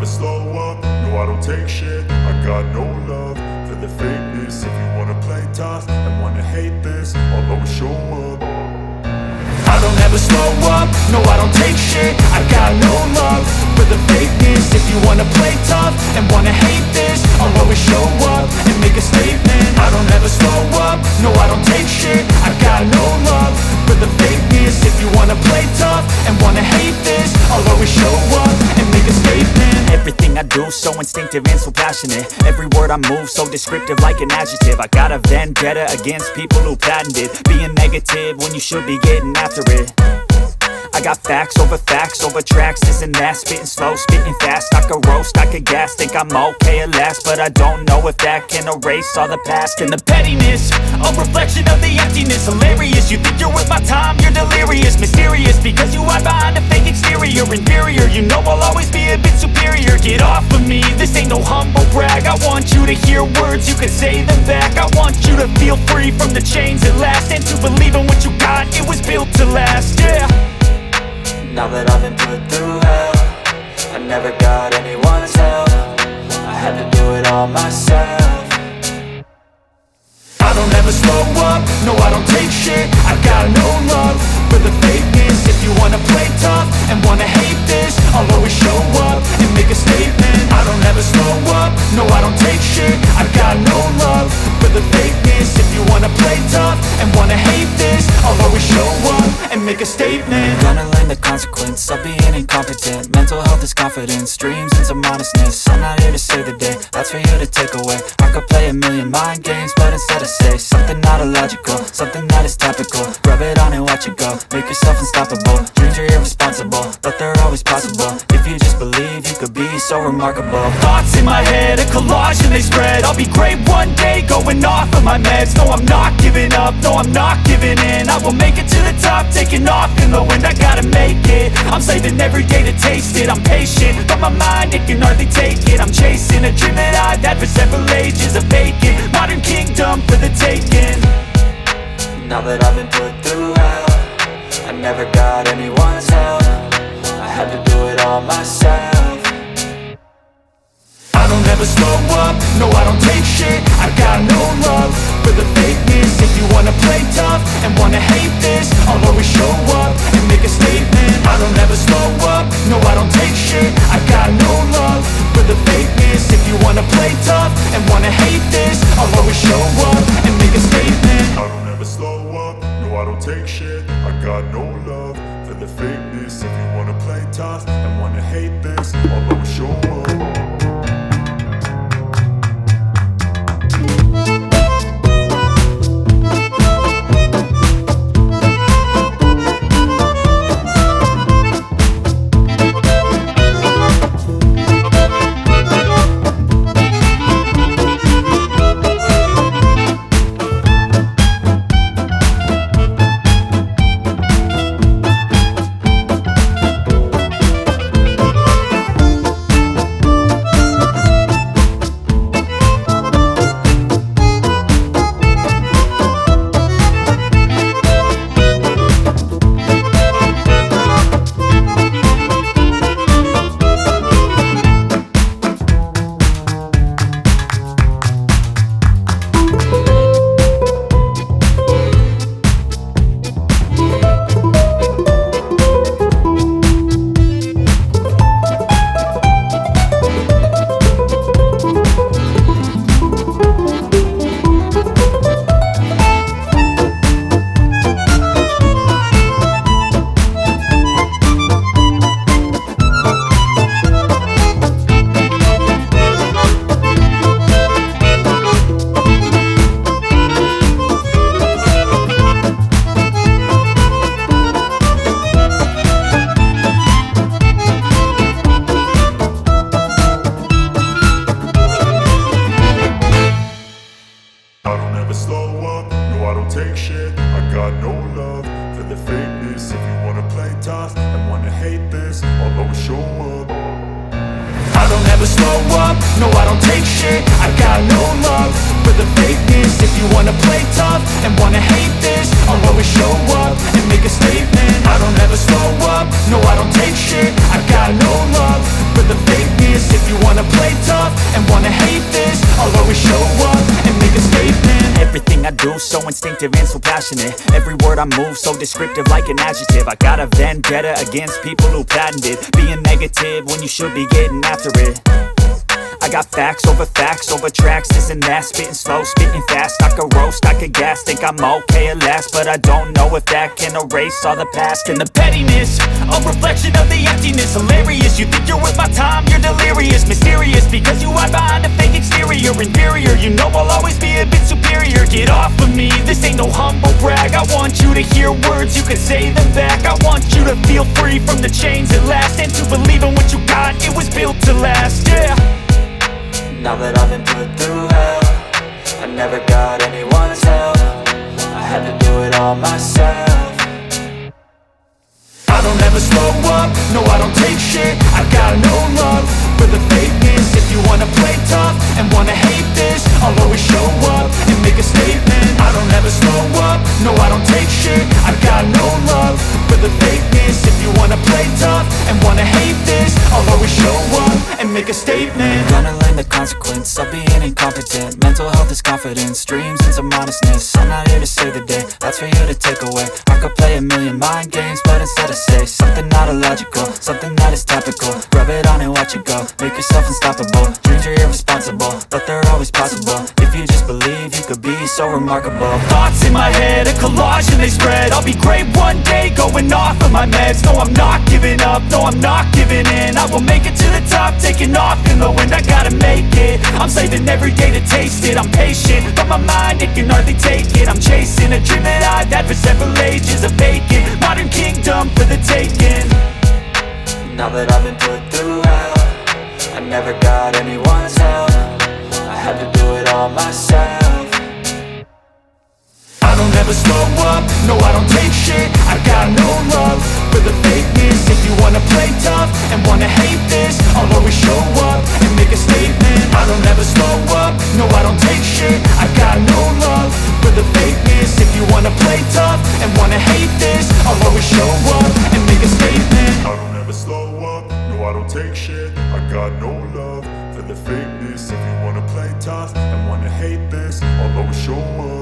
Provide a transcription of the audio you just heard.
slow up, no I don't take shit. I got no love for the fakeness. If you wanna play tough and wanna hate this, I'll always show up. I don't ever slow up, no I don't take shit. I got no love for the fakeness. If you wanna play tough and wanna hate this, I'll always show up and make a statement. I don't ever slow up, no I don't take shit. I got no love for the fakeness. If you wanna play tough and wanna hate this, I'll always show up and make a statement. Everything I do so instinctive and so passionate. Every word I move so descriptive like an adjective. I got a vendetta against people who patented being negative when you should be getting after it. I got facts over tracks, this and that. Spitting slow, spitting fast, I could roast, I could gas. Think I'm okay at last, but I don't know if that can erase all the past. And the pettiness, a reflection of the emptiness. Hilarious, you think you're worth my time, you're delirious. Mysterious, because you hide behind a fake exterior. Inferior, you know I'll always be a bit superior. Get off of me, this ain't no humble brag. I want you to hear words, you can say them back. I want you to feel free from the chains at last, and to believe in what you got, it was built to last, yeah. Now that I've been put through hell, I never got anyone's help. I had to do it all myself. I don't ever slow up, no I don't take shit. I got no love for the fakeness. If you wanna play tough and wanna hate this, I'll always show up and make a statement. I don't ever slow up, no I don't take shit. I got no love for the fakeness. If you wanna play tough and wanna hate this, I'll always show up and make a statement. Gonna learn the consequence of being incompetent. Mental health is confidence, dreams and some honestness. I'm not here to save the day, that's for you to take away. I could play a million mind games, but instead I say something not illogical, something that is topical. Rub it on and watch it go, make yourself unstoppable. Dreams are irresponsible, but they're always possible. If you just believe, you could be so remarkable. Thoughts in my head, a collage and they spread. I'll be great one day, going off of my meds. No, I'm not giving up, no, I'm not giving in. I will make it to the top, taking off in the wind. I gotta make it, I'm saving every day to taste it. I'm patient, but my mind, it can hardly take it. I'm chasing a dream that I've had for several ages. A vacant, modern kingdom for the taking. Now that I've been put through hell, I never got anyone's help. I had to do it all myself. I don't ever slow up, no I don't take shit. I got no love for the fakeness. If you wanna play tough and wanna hate this, I'll always show up and make a statement. I don't ever slow up, no I don't take shit. I got no love for the fakeness. If you wanna play tough and wanna hate this, I'll always show up and make a statement. I don't ever slow up, no I don't take shit. I got no love for the fakeness. If you wanna play tough and wanna hate this, I'll always show up. No, I don't take shit, I got no love for the fakeness. If you wanna play tough and wanna hate this, I'll always show up and make a statement. I don't ever slow up, no, I don't take shit, I got no love for the fakeness. If wanna play tough and wanna hate this, I'll always show up and make a statement. Everything I do so instinctive and so passionate. Every word I move so descriptive like an adjective. I got a vendetta against people who patented being negative when you should be getting after it. I got facts over tracks, this and that. Spitting slow, spitting fast, I could roast, I could gas. Think I'm okay at last, but I don't know if that can erase all the past. And the pettiness, a reflection of the emptiness. Hilarious, you think you're worth my time, you're delirious. Mysterious, because you hide behind a fake exterior. Inferior, you know I'll always be a bit superior. Get off of me, this ain't no humble brag. I want you to hear words, you can say them back. I want you to feel free from the chains at last, and to believe in what you got, it was built to last, yeah. Now that I've been put through hell, I never got anyone's help. I had to do it all myself. I don't ever slow up, no I don't take shit. I got no love for the fakeness. If you wanna play tough and wanna hate this, I'll always show up and make a statement. I don't ever slow up, no I don't take shit. I got no love for the fakeness. If you wanna play tough and wanna hate this, I'll always show up and make a statement. Gonna learn the consequence of being incompetent. Mental health is confidence, dreams and some honestness. I'm not here to save the day, that's for you to take away. I could play a million mind games, but instead I say something not illogical, something that is topical. Rub it on and watch it go, make yourself unstoppable. Dreams are irresponsible, but they're always possible. If you just believe, you could be so remarkable. Thoughts in my head, a collage and they spread. I'll be great one day, going off of my meds. No, I'm not giving up, no, I'm not giving in. I will make it to the top, taking off in the wind. I gotta make it, I'm saving every day to taste it. I'm patient, but my mind, it can hardly take it. I'm chasing a dream that I've had for several ages. A vacant, modern kingdom for the taking. Now that I've been put through hell, I never got anyone's help. I had to do it all myself. I don't ever slow up, no I don't take shit. I got no love for the fakeness. If you wanna play tough and wanna hate this, I'll always show up and make a statement. I don't ever slow up, no I don't take shit. I got no love for the fakeness. If you wanna play tough and wanna hate this, I'll always show up and make a statement. I don't ever slow up, no I don't take shit. I got no love for the fakeness. If you wanna play tough and wanna hate this, I'll always show up